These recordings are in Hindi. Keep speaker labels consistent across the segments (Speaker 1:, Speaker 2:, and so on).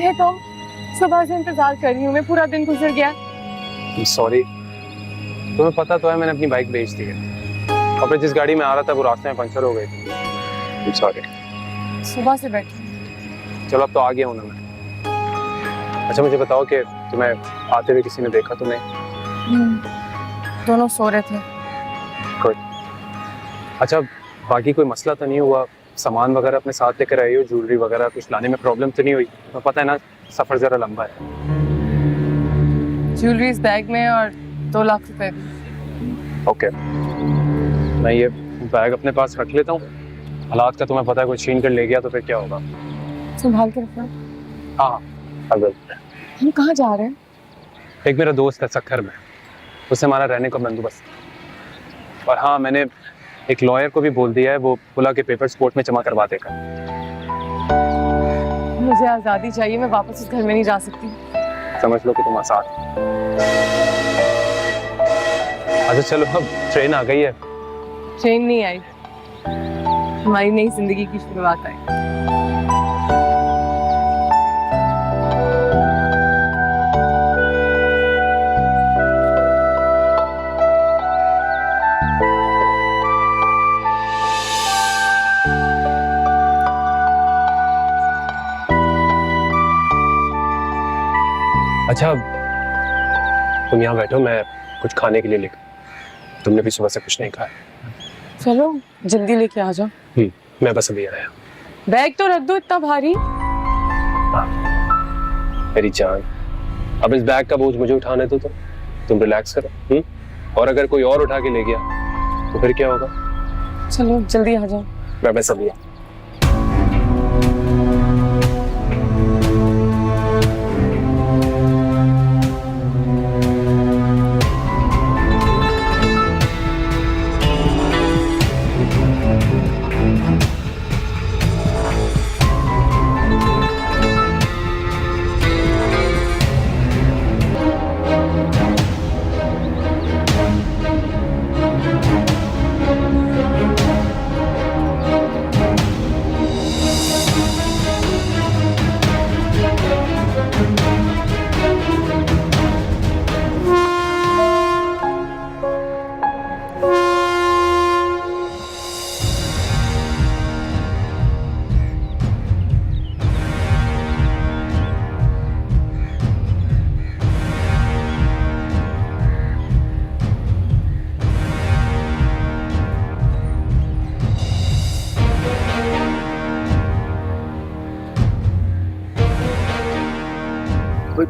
Speaker 1: है टॉम? सुबह से इंतजार कर रही हूँ मैं, पूरा दिन गुजर गया।
Speaker 2: सॉरी, तुम्हें पता तो है मैंने अपनी बाइक बेच दी है और फिर जिस गाड़ी में आ रहा था वो रास्ते में पंचर हो गई थी। सॉरी।
Speaker 1: सुबह से बैठी।
Speaker 2: चलो अब तो आ गया हूँ ना मैं। अच्छा मुझे बताओ कि तुम्हें आते हुए किसी ने देखा तुम्हें?
Speaker 1: दोनों सो रहे थे।
Speaker 2: कोई अच्छा बाकी कोई मसला तो नहीं हुआ? सामान वगैरह अपने साथ लेकर आई हो, ज्वेलरी वगैरह कुछ लाने में प्रॉब्लम तो नहीं हुई? तो पता है ना सफर जरा लंबा है।
Speaker 1: ज्वेलरी इस बैग में और 2 लाख रुपए भी।
Speaker 2: ओके, मैं ये बैग अपने पास रख लेता हूँ। हालात का तुम्हें पता है, कोई छीन कर ले गया तो फिर क्या होगा?
Speaker 1: संभाल के रखना।
Speaker 2: हाँ अगर
Speaker 1: हम कहाँ जा रहे हैं?
Speaker 2: एक मेरा दोस्त है सक्खर में, उससे हमारा रहने का बंदोबस्त। और हाँ मैंने एक लॉयर को भी बोल दिया है, वो पुला के पेपर्स कोर्ट में जमा करवा देगा।
Speaker 1: मुझे आजादी चाहिए, मैं वापस इस घर में नहीं जा सकती।
Speaker 2: समझ लो कि तुम आसाद। अच्छा चलो अब ट्रेन आ गई है।
Speaker 1: ट्रेन नहीं आई, हमारी नई जिंदगी की शुरुआत आई।
Speaker 2: अच्छा तुम यहाँ बैठो, मैं कुछ खाने के लिए लेकर, तुमने भी सुबह से कुछ नहीं खाया।
Speaker 1: चलो जल्दी लेके आ जाओ।
Speaker 2: मैं बस अभी आया।
Speaker 1: बैग तो रख दो, इतना भारी।
Speaker 2: मेरी जान, अब इस बैग का बोझ मुझे उठाने दो तो तुम रिलैक्स करो। और अगर कोई और उठा के ले गया तो फिर क्या होगा?
Speaker 1: चलो जल्दी आ जाओ।
Speaker 2: मैं बस अभी आया।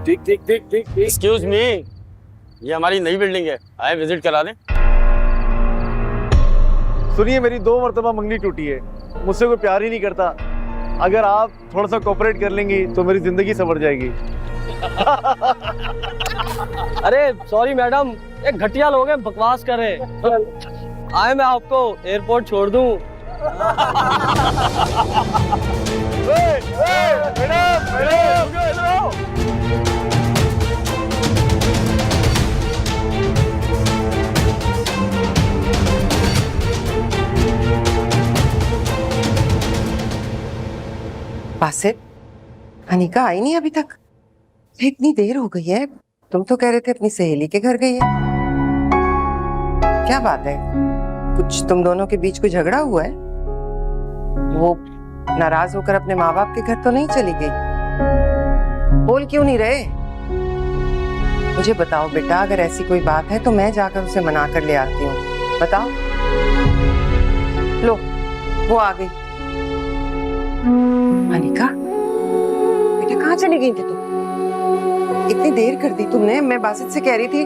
Speaker 3: देख देख देख देख देख। एक्सक्यूज मी, ये हमारी नई बिल्डिंग है, आए विजिट करा दें।
Speaker 4: सुनिए, मेरी 2 मरतबा मंगनी टूटी है, मुझसे कोई प्यार ही नहीं करता। अगर आप थोड़ा सा कोऑपरेट कर लेंगी तो मेरी जिंदगी संवर जाएगी।
Speaker 5: अरे सॉरी मैडम, एक घटिया लोग हैं, बकवास कर रहे हैं। आए मैं आपको एयरपोर्ट छोड़ दूं।
Speaker 6: बासित, अनिका आई नहीं अभी तक? इतनी देर हो गई है। तुम तो कह रहे थे अपनी सहेली के घर गई है। क्या बात है, कुछ तुम दोनों के बीच कोई झगड़ा हुआ है? वो नाराज होकर अपने माँ बाप के घर तो नहीं चली गई? बोल क्यों नहीं रहे? मुझे बताओ बेटा, अगर ऐसी कोई बात है तो मैं जाकर उसे मना कर ले आती हूँ। बताओ। लो, वो आ गई। अनिका, बेटा कहाँ चली गई थी तुम? इतनी देर कर दी तुमने। मैं बासित से कह रही थी,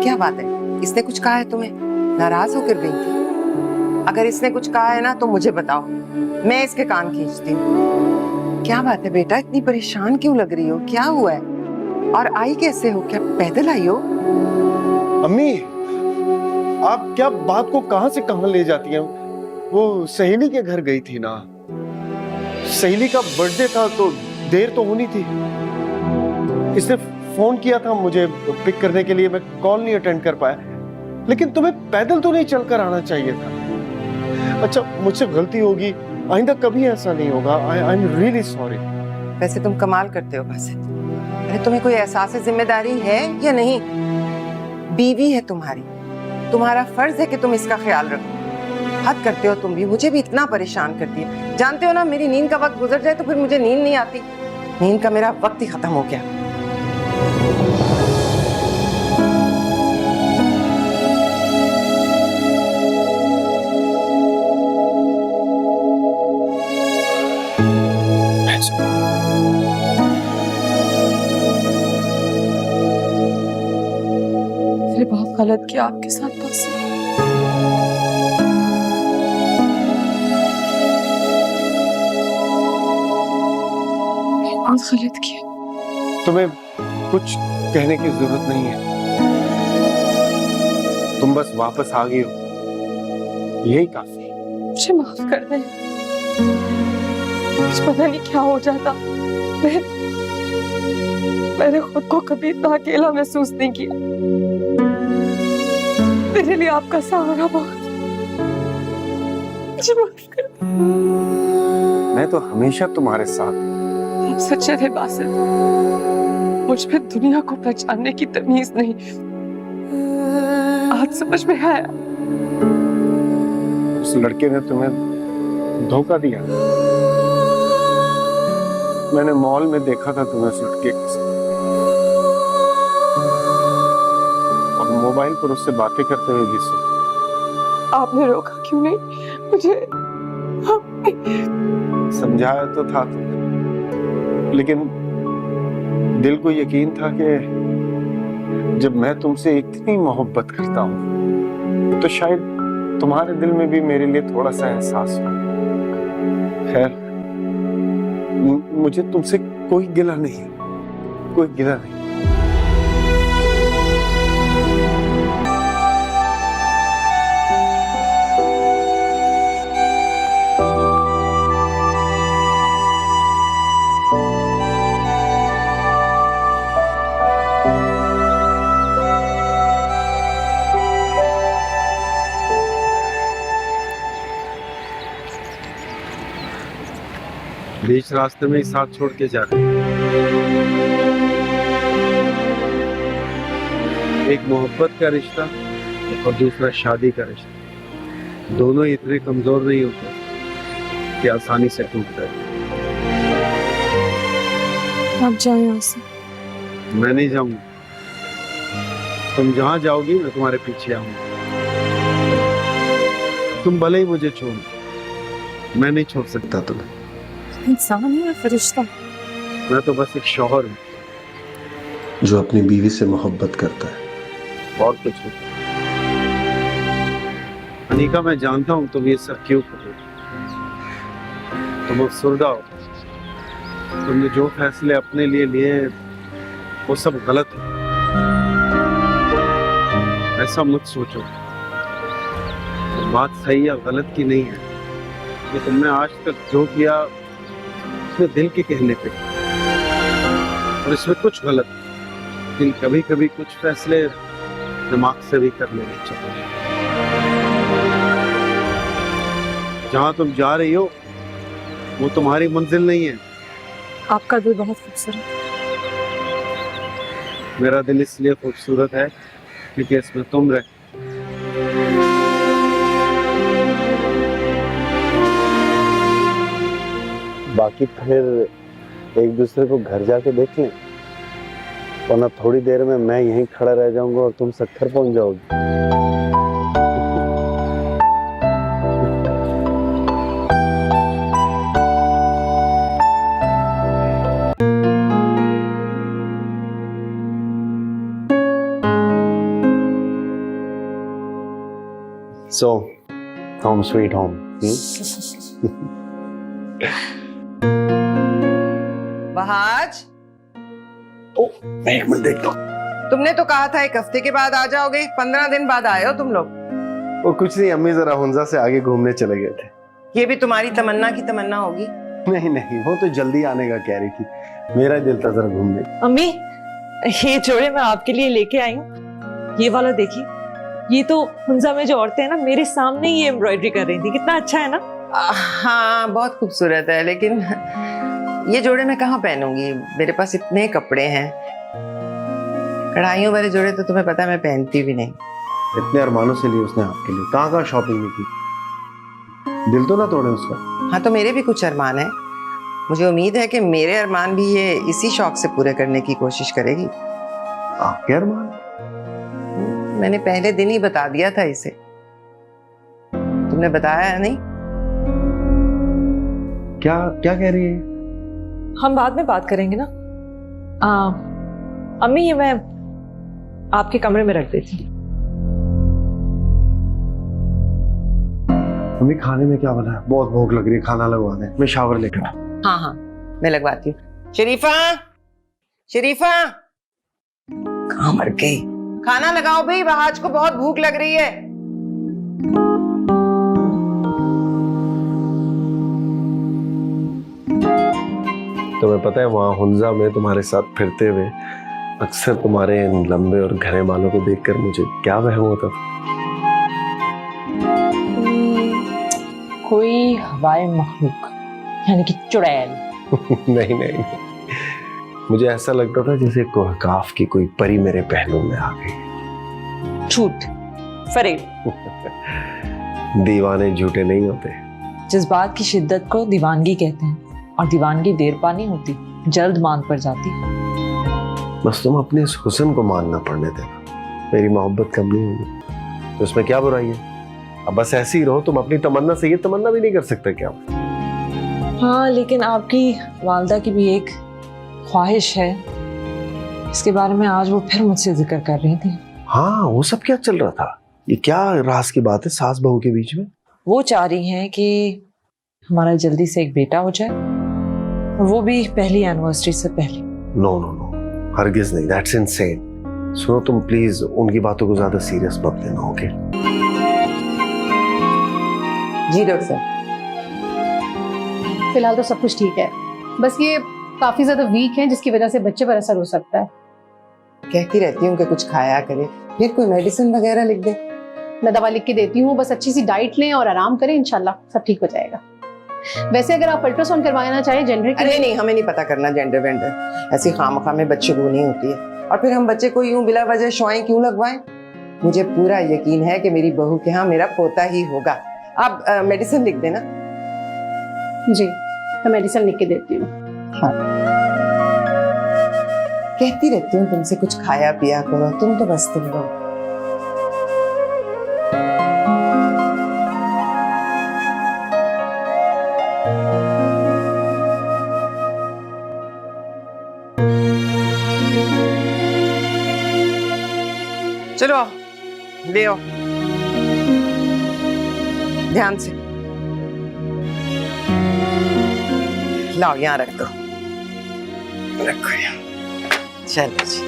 Speaker 6: क्या बात है, इसने कुछ कहा है तुम्हें? नाराज होकर गई थी? अगर इसने कुछ कहा है ना तो मुझे बताओ, मैं इसके कान खींचती हूँ। क्या बात है बेटा, इतनी परेशान क्यों लग रही हो? क्या हुआ है? और आई कैसे हो? क्या पैदल आई हो?
Speaker 4: अम्मी, आप क्या बात को कहां से कहां ले जाती हैं? वो सहेली के घर गई थी ना, सहेली का बर्थडे था तो देर तो होनी थी। इसने फोन किया था मुझे पिक करने के लिए, मैं कॉल नहीं अटेंड कर पाया। लेकिन तुम्हें पैदल तो नहीं चलकर आना चाहिए था। अच्छा, मुझसे गलती होगी, आइंदा कभी ऐसा नहीं होगा। I am really sorry.
Speaker 6: वैसे तुम कमाल करते हो बासित। अरे तुम्हें कोई एहसास जिम्मेदारी है या नहीं? बीवी है तुम्हारी, तुम्हारा फर्ज है कि तुम इसका ख्याल रखो। हद करते हो तुम भी, मुझे भी इतना परेशान करती है। जानते हो ना, मेरी नींद का वक्त गुजर जाए तो फिर मुझे नींद नहीं आती। नींद का मेरा वक्त ही खत्म हो गया।
Speaker 1: मैंने बहुत गलत किया आपके साथ बासित। बहुत गलत किया।
Speaker 4: तुम्हें कुछ कहने की जरूरत नहीं है, तुम बस वापस आ गई हो, यही काफी है।
Speaker 1: मुझे माफ कर दें। मुझे पता नहीं क्या हो जाता। मैंने खुद को कभी इतना अकेला महसूस नहीं किया। मेरे लिए आपका सहारा बहुत। मुझे माफ कर दें।
Speaker 4: मैं तो हमेशा तुम्हारे साथ हूं।
Speaker 1: आप सच्चे थे बासित। मुझ में दुनिया को पहचानने की तमीज नहीं। आज समझ में आया।
Speaker 4: उस लड़के ने तुम्हें धोखा दिया। मैंने मॉल में देखा था तुम्हें उस लड़के के साथ, और मोबाइल पर उससे बातें करते हुए भी सुना।
Speaker 1: आपने रोका क्यों नहीं मुझे?
Speaker 4: समझाया तो था तुम्हें, लेकिन दिल को यकीन था कि जब मैं तुमसे इतनी मोहब्बत करता हूं तो शायद तुम्हारे दिल में भी मेरे लिए थोड़ा सा एहसास हो। खैर, मुझे तुमसे कोई गिला नहीं, कोई गिला नहीं। बीच रास्ते में ही साथ छोड़ के जा रहे हैं। एक मोहब्बत का रिश्ता और दूसरा शादी का रिश्ता, दोनों इतने कमजोर नहीं होते कि आसानी से टूट जाए।
Speaker 1: आप जाए यहाँ से।
Speaker 4: मैं नहीं जाऊंगा। तुम जहां जाओगी मैं तुम्हारे पीछे आऊंगा। तुम भले ही मुझे छोड़, मैं नहीं छोड़ सकता तुम्हें।
Speaker 1: इंसान है या फरिश्ता?
Speaker 4: मैं तो बस एक शौहर हूँ जो अपनी बीवी से मोहब्बत करता है, और कुछ नहीं। अनीका, मैं जानता हूँ तुम ये सब क्यों कर रहे हो। तुम अफसरदा हो। तुमने जो फैसले अपने लिए लिए वो सब गलत है। ऐसा मत सोचो। तो बात सही या गलत की नहीं है, कि तुमने आज तक जो किया दिल के कहने पे, और इसमें कुछ गलत, लेकिन कभी कभी कुछ फैसले दिमाग से भी कर लेने चाहिए। जहां तुम जा रही हो वो तुम्हारी मंजिल नहीं है।
Speaker 1: आपका दिल बहुत खूबसूरत।
Speaker 4: मेरा दिल इसलिए खूबसूरत है क्योंकि इसमें तुम रहे।
Speaker 7: बाकी फिर एक दूसरे को घर जाके देख लें, वरना थोड़ी देर में मैं यहीं खड़ा रह जाऊंगा और तुम सक्खर पहुंच जाओगी। So, home sweet home.
Speaker 6: बहाज,
Speaker 4: मैं एक मिनट देखता हूँ।
Speaker 6: तुमने तो कहा था 1 हफ्ते के बाद आ जाओगे, 15 दिन बाद आए हो तुम लोग।
Speaker 4: वो कुछ नहीं, अम्मी जरा हुंजा से आगे घूमने चले गए थे।
Speaker 6: ये भी तुम्हारी तमन्ना की तमन्ना होगी।
Speaker 4: नहीं नहीं, वो तो जल्दी आने का कह रही थी, मेरा दिल था जरा घूमने।
Speaker 8: अम्मी, ये जोड़े मैं आपके लिए लेके आई हूँ। ये वाला देखिए, ये तो हुंजा में जो औरतें हैं ना, मेरे सामने ही एम्ब्रॉयडरी कर रही थी। कितना अच्छा है ना?
Speaker 6: हाँ, बहुत खूबसूरत है, लेकिन ये जोड़े मैं कहाँ पहनूंगी, मेरे पास इतने कपड़े हैं। कढ़ाइयों वाले जोड़े तो तुम्हें पता है मैं पहनती भी नहीं।
Speaker 4: इतने अरमानों से लिए उसने आपके लिए, कहाँ कहाँ शॉपिंग नहीं की, दिल तो ना तोड़े उसका।
Speaker 6: हाँ तो मेरे भी कुछ अरमान है, मुझे उम्मीद है कि मेरे अरमान भी ये इसी शौक से पूरे करने की कोशिश करेगी।
Speaker 4: आपके अरमान?
Speaker 6: मैंने पहले दिन ही बता दिया था इसे, तुमने बताया है नहीं?
Speaker 4: क्या क्या कह रही है?
Speaker 8: हम बाद में बात करेंगे ना। अम्मी ये मैं आपके कमरे में रख देती हूँ।
Speaker 4: मम्मी खाने में क्या बना है? बहुत भूख लग रही है, खाना लगवा दे, मैं शावर लेकर।
Speaker 6: हाँ हाँ मैं लगवाती हूँ। शरीफा, शरीफा कहाँ मर गई? खाना लगाओ भाई, बहाज को बहुत भूख लग रही है।
Speaker 7: तुम्हें पता है वहां हुंजा में तुम्हारे साथ फिरते हुए अक्सर तुम्हारे इन लंबे और घने बालों को देखकर मुझे क्या वहम होता था?
Speaker 8: कोई हवाई मखलूक यानी कि चुड़ैल।
Speaker 7: नहीं नहीं नहीं, मुझे ऐसा लगता था जैसे कोहकाफ की कोई परी मेरे पहलू में आ गई।
Speaker 8: झूठ फरेब।
Speaker 7: दीवाने झूठे नहीं होते।
Speaker 8: जज्बात की शिद्दत को दीवानगी कहते हैं और दीवानगी देर पा नहीं होती, जल्द मान पड़ जाती।
Speaker 7: बस तुम अपने इस हुस्न को मानना पड़ने देना, मेरी मोहब्बत कम नहीं होगी तो इसमें क्या बुराई है? अब बस ऐसे ही रहो, तुम अपनी तमन्ना से ये तमन्ना भी नहीं कर सकते क्या?
Speaker 8: हाँ लेकिन आपकी वालदा की भी एक ख्वाहिश है, इसके बारे में आज वो फिर मुझसे जिक्र कर रही थी।
Speaker 7: हाँ वो सब क्या चल रहा था? ये क्या राज की बात है सास बहू के बीच में?
Speaker 8: वो चाह रही हैं कि हमारा जल्दी से एक बेटा हो जाए, और वो भी पहली एनिवर्सरी से पहले।
Speaker 7: नो नो नो, हरगिज नहीं, दैट्स इनसेन। सुनो तुम प्लीज उनकी बातों को ज्यादा सीरियस मत लेना, ओके?
Speaker 6: जी डॉक्टर साहब।
Speaker 9: फिलहाल तो सब कुछ ठीक है, बस ये काफी ज्यादा वीक है जिसकी वजह से बच्चे पर असर हो सकता है।
Speaker 6: कहती रहती हूँ कि कुछ खाया करे, फिर कोई मेडिसिन वगैरह लिख दे।
Speaker 9: मैं दवा लिख के देती हूँ, बस अच्छी सी डाइट लें और आराम करें, इंशाल्लाह सब ठीक हो जाएगा। वैसे अगर आप अल्ट्रासाउंड करवाना चाहें जेंडर के
Speaker 6: अरे नहीं, हमें नहीं पता करना जेंडर वेंडर, ऐसी खामखा में बदशगू नहीं होती है। और फिर हम बच्चे को यूं बिला वजह शुआएं क्यों लगवाएं? मुझे पूरा यकीन है कि मेरी बहू के यहाँ मेरा पोता ही होगा। आप मेडिसिन लिख देना।
Speaker 9: जी मैं मेडिसिन लिख के देती हूँ।
Speaker 6: हाँ कहती रहती हूँ तुमसे कुछ खाया पिया करो, तुम तो बस तुम लोग। चलो ले आओ, ध्यान से लाओ, यहाँ रख दो, रखो यहाँ। चलो जी,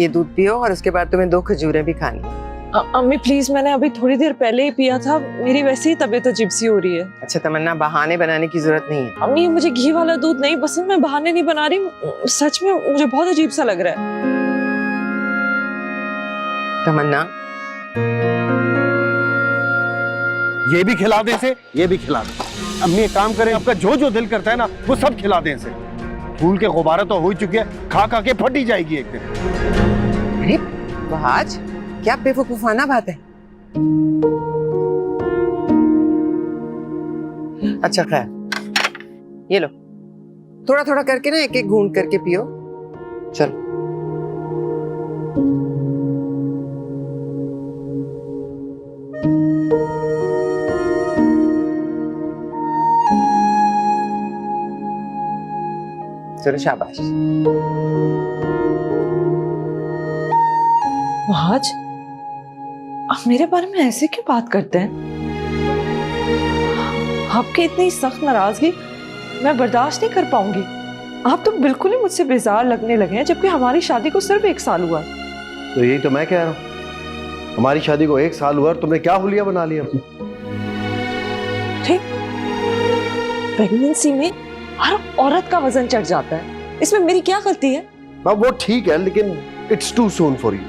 Speaker 6: ये दूध पियो और उसके बाद तुम्हें 2 खजूरें भी खानी है।
Speaker 8: अम्मी प्लीज, मैंने अभी थोड़ी देर पहले ही पिया था, मेरी वैसे ही तबीयत अजीब सी हो रही है।
Speaker 6: अच्छा तमन्ना, बहाने बनाने की जरूरत नहीं है।
Speaker 8: अम्मी मुझे घी वाला दूध नहीं पसंद, मैं बहाने नहीं बना रही, सच में मुझे बहुत अजीब सा लग रहा है।
Speaker 6: तमन्ना
Speaker 4: ये भी खिला दे इसे, ये भी खिला दे। अम्मी एक काम करें, आपका जो जो दिल करता है ना वो सब खिला दें इसे। फूल के गुब्बारा तो हो ही चुके हैं, खा खा के फट ही जाएगी एक दिन।
Speaker 6: अरे बहाज, क्या बेवकूफाना बात है। अच्छा खैर, ये लो, थोड़ा थोड़ा करके ना एक एक घूंट करके पियो। चलो चलो शाबाश।
Speaker 8: आज आप मेरे बारे में ऐसे क्यों बात करते हैं? आपकी इतनी सख्त नाराजगी मैं बर्दाश्त नहीं कर पाऊंगी। आप तो बिल्कुल ही मुझसे बेजार लगने लगे हैं, जबकि हमारी शादी को सिर्फ 1 साल हुआ।
Speaker 7: तो यही तो मैं कह रहा हूँ, हमारी शादी को 1 साल हुआ और तुमने क्या हुलिया बना लिया?
Speaker 8: ठीक, प्रेगनेंसी में हर औरत का वजन चढ़ जाता है, इसमें मेरी क्या गलती है?
Speaker 7: अब वो ठीक है, लेकिन it's too soon for you.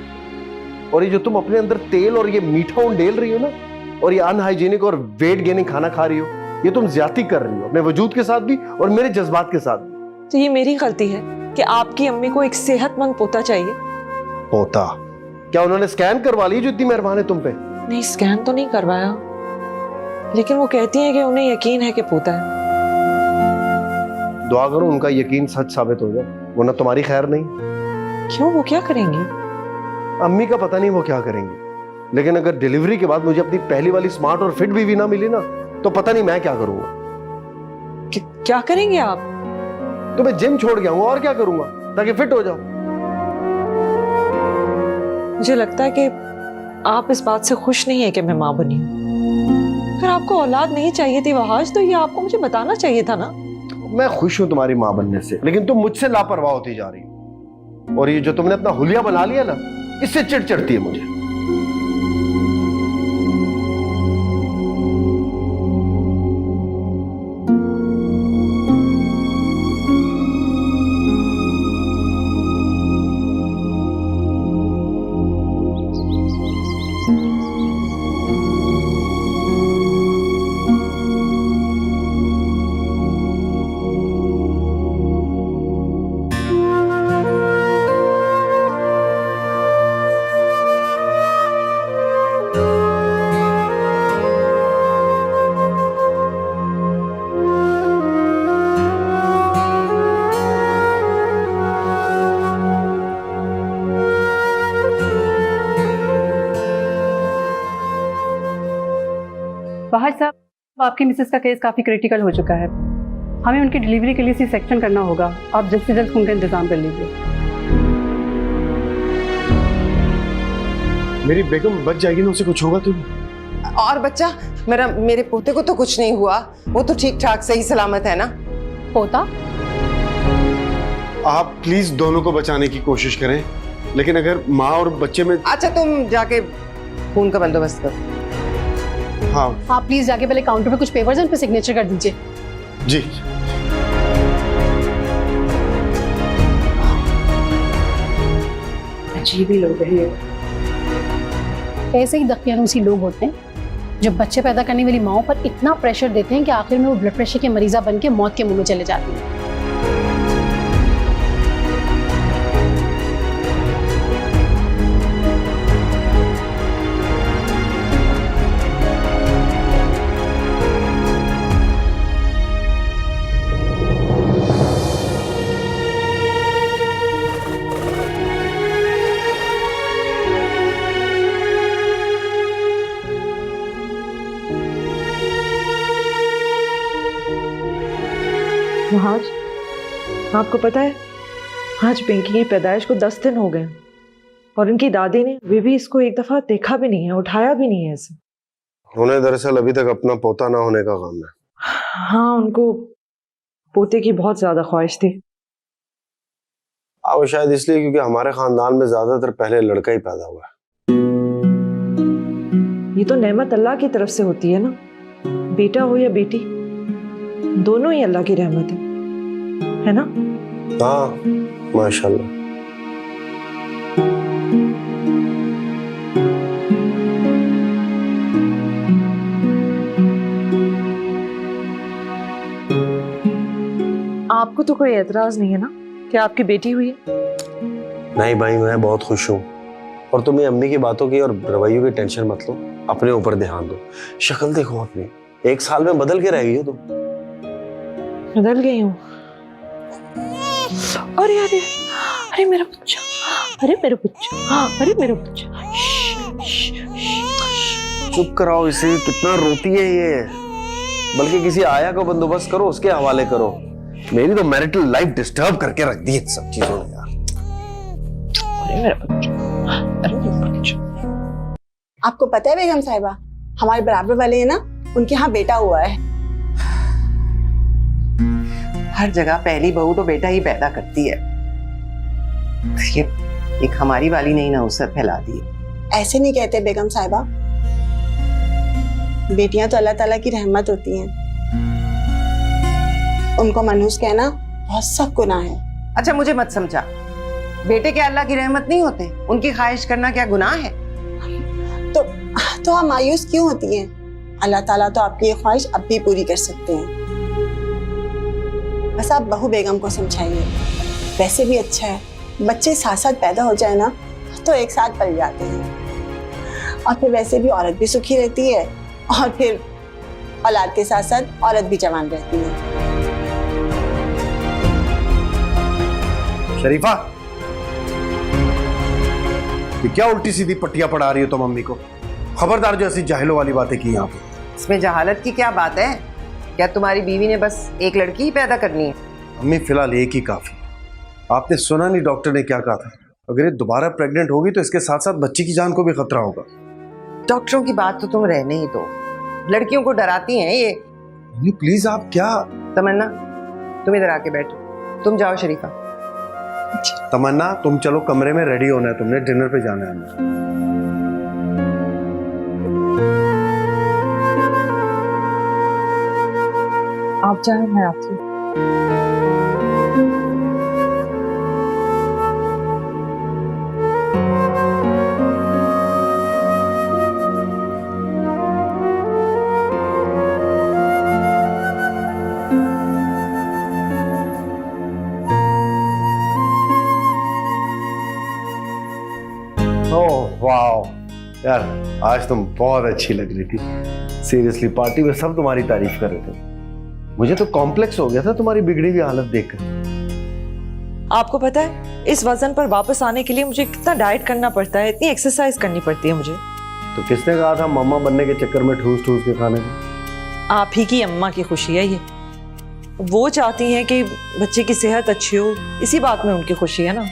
Speaker 7: और ये जो तुम अपने अंदर तेल और ये मीठा उंडेल रही हो ना, और ये अनहाइजीनिक और वेट गेनिंग खाना खा रही हो, ये तुम ज्यादती कर रही हो अपने वजूद के साथ भी और मेरे जज्बात के साथ भी।
Speaker 8: तो ये मेरी गलती है कि आपकी अम्मी को एक सेहतमंद पोता चाहिए।
Speaker 7: पोता? क्या उन्होंने स्कैन करवा ली जो इतनी मेहरबान है तुम पे?
Speaker 8: नहीं, स्कैन तो नहीं करवाया, लेकिन वो कहती हैं कि उन्हें यकीन है कि पोता है।
Speaker 7: दुआ करो उनका यकीन सच साबित हो जाए, वरना तुम्हारी खैर नहीं।
Speaker 8: क्यों, वो क्या करेंगी?
Speaker 7: अम्मी का पता नहीं वो क्या करेंगी, लेकिन अगर डिलीवरी के बाद मुझे अपनी पहली वाली स्मार्ट और फिट बीवी ना मिली ना, तो पता नहीं मैं क्या करूंगा।
Speaker 8: क्या करेंगे आप?
Speaker 7: तो मैं जिम छोड़ गया हूँ, और क्या करूंगा ताकि फिट हो जाऊं।
Speaker 8: मुझे लगता है कि आप इस बात से खुश नहीं है कि मैं माँ बनी हूँ। अगर आपको औलाद नहीं चाहिए थी वहाज, तो ये आपको मुझे बताना चाहिए था ना।
Speaker 7: मैं खुश हूं तुम्हारी माँ बनने से, लेकिन तुम मुझसे लापरवाह होती जा रही हो, और ये जो तुमने अपना हुलिया बना लिया ना, इससे चिढ़ चढ़ती है मुझे।
Speaker 9: वहाज साहब, आपकी मिसेस का केस काफी क्रिटिकल हो चुका है। हमें उनकी डिलीवरी के लिए सी सेक्शन करना होगा। आप जल्द से जल्द उनका इंतजाम कर लीजिए।
Speaker 4: मेरी बेगम बच जाएगी ना, उसे कुछ होगा तो?
Speaker 6: और बच्चा, मेरे पोते को तो कुछ नहीं हुआ, वो तो ठीक ठाक सही सलामत है ना।
Speaker 9: पोता?
Speaker 4: आप प्लीज दोनों को बचाने की कोशिश करें, लेकिन अगर माँ और बच्चे में।
Speaker 6: अच्छा, तुम जाके खून का बंदोबस्त करो।
Speaker 4: हाँ
Speaker 9: आप प्लीज जाके पहले काउंटर पे कुछ पेपर्स हैं, उन पे सिग्नेचर कर दीजिए।
Speaker 4: जी।
Speaker 9: अजीब ही लोग हैं ये। ऐसे ही दकियानूसी लोग होते हैं जो बच्चे पैदा करने वाली माओं पर इतना प्रेशर देते हैं कि आखिर में वो ब्लड प्रेशर के मरीजा बन के मौत के मुंह में चले जाती हैं।
Speaker 8: वहाज, आपको पता है आज पिंकी की पैदाइश को 10 दिन हो गए, और इनकी दादी ने वे भी इसको एक दफा देखा भी नहीं है, उठाया भी नहीं है इसे।
Speaker 7: उन्हें दरअसल अभी तक अपना पोता ना होने का गम है।
Speaker 8: हाँ, उनको पोते की बहुत ज्यादा ख्वाहिश थी।
Speaker 7: वो शायद इसलिए क्योंकि हमारे खानदान में ज्यादातर पहले लड़का ही पैदा हुआ है।
Speaker 8: ये तो नेमत अल्लाह की तरफ से होती है ना, बेटा हो या बेटी, दोनों ही अल्लाह की रहमत है ना?
Speaker 7: हाँ, माशाल्लाह।
Speaker 8: आपको तो कोई एतराज नहीं है ना कि आपकी बेटी हुई है?
Speaker 7: नहीं भाई, मैं बहुत खुश हूँ, और तुम ये अम्मी की बातों की और रवैयों की टेंशन मत लो, अपने ऊपर ध्यान दो। शक्ल देखो अपनी, 1 साल में बदल के रह गई हो तुम।
Speaker 8: बदल गई हूँ? अरे अरे अरे मेरा बच्चा, अरे मेरा बच्चा, अरे मेरा बच्चा।
Speaker 7: चुप कराओ इसे, कितना रोती है ये। बल्कि किसी आया को बंदोबस्त करो, उसके हवाले करो। मेरी तो मैरिटल लाइफ डिस्टर्ब करके रख दी है सब चीजों ने यार।
Speaker 8: अरे मेरा बच्चा, अरे मेरा बच्चा।
Speaker 10: आपको पता है बेगम साहिबा, हमारे बराबर वाले हैं ना, उनके यहाँ बेटा हुआ है।
Speaker 6: हर जगह पहली बहू तो बेटा ही पैदा करती है। ये एक हमारी वाली नहीं ना उससे फैला दी।
Speaker 10: ऐसे नहीं कहते बेगम साहिबा, बेटियां तो अल्लाह ताला की रहमत होती हैं, उनको मनहूस कहना बहुत सख्त गुनाह है।
Speaker 6: अच्छा, मुझे मत समझा, बेटे क्या अल्लाह की रहमत नहीं होते? उनकी ख्वाहिश करना क्या गुनाह है?
Speaker 10: तो आप मायूस क्यों होती हैं? अल्लाह ताला तो आपकी ये ख्वाहिश अब भी पूरी कर सकते हैं। बस आप बहू बेगम को समझाइए। वैसे भी अच्छा है, बच्चे साथ साथ पैदा हो जाए ना तो एक साथ पल जाते हैं। और फिर वैसे भी औरत भी सुखी रहती है और फिर औलाद के साथ साथ औरत भी जवान रहती है।
Speaker 7: शरीफा, ये क्या उल्टी सीधी पट्टियां पढ़ा रही हो तुम मम्मी को? खबरदार जो ऐसी जाहिलों वाली बातें की यहाँ पे।
Speaker 6: इसमें जहालत की क्या बात है? क्या तुम्हारी बीवी ने बस एक लड़की ही पैदा करनी है?
Speaker 7: मम्मी फिलहाल एक ही काफी। आपने सुना नहीं डॉक्टर ने क्या कहा था? अगर ये दोबारा प्रेग्नेंट होगी तो इसके साथ साथ बच्ची की जान को भी खतरा होगा।
Speaker 6: डॉक्टरों की बात तो तुम रहने ही दो, लड़कियों को डराती हैं ये।
Speaker 7: मम्मी प्लीज, आप क्या?
Speaker 6: तमन्ना, तुम इधर आके बैठो। तुम जाओ शरीफा।
Speaker 7: तमन्ना, तुम चलो कमरे में, रेडी होना है तुमने, डिनर पे जाना है हमें।
Speaker 8: आप जाए, मैं आती हूँ।
Speaker 7: ओह वाओ यार, आज तुम बहुत अच्छी लग रही थी। सीरियसली, पार्टी में सब तुम्हारी तारीफ कर रहे थे। मुझे तो कॉम्प्लेक्स हो गया था तुम्हारी बिगड़ी हुई हालत देखकर।
Speaker 8: आपको पता है, इस वजन पर वापस आने के लिए मुझे कितना डाइट करना पड़ता है, इतनी एक्सरसाइज करनी पड़ती है मुझे।
Speaker 7: तो किसने कहा था मम्मा बनने के चक्कर में ठूस ठूस के खाने को?
Speaker 8: आप ही की अम्मा की खुशी है ये। वो चाहती हैं कि बच्चे की सेहत अच्छी हो, इसी बात में उनकी खुशी है ना।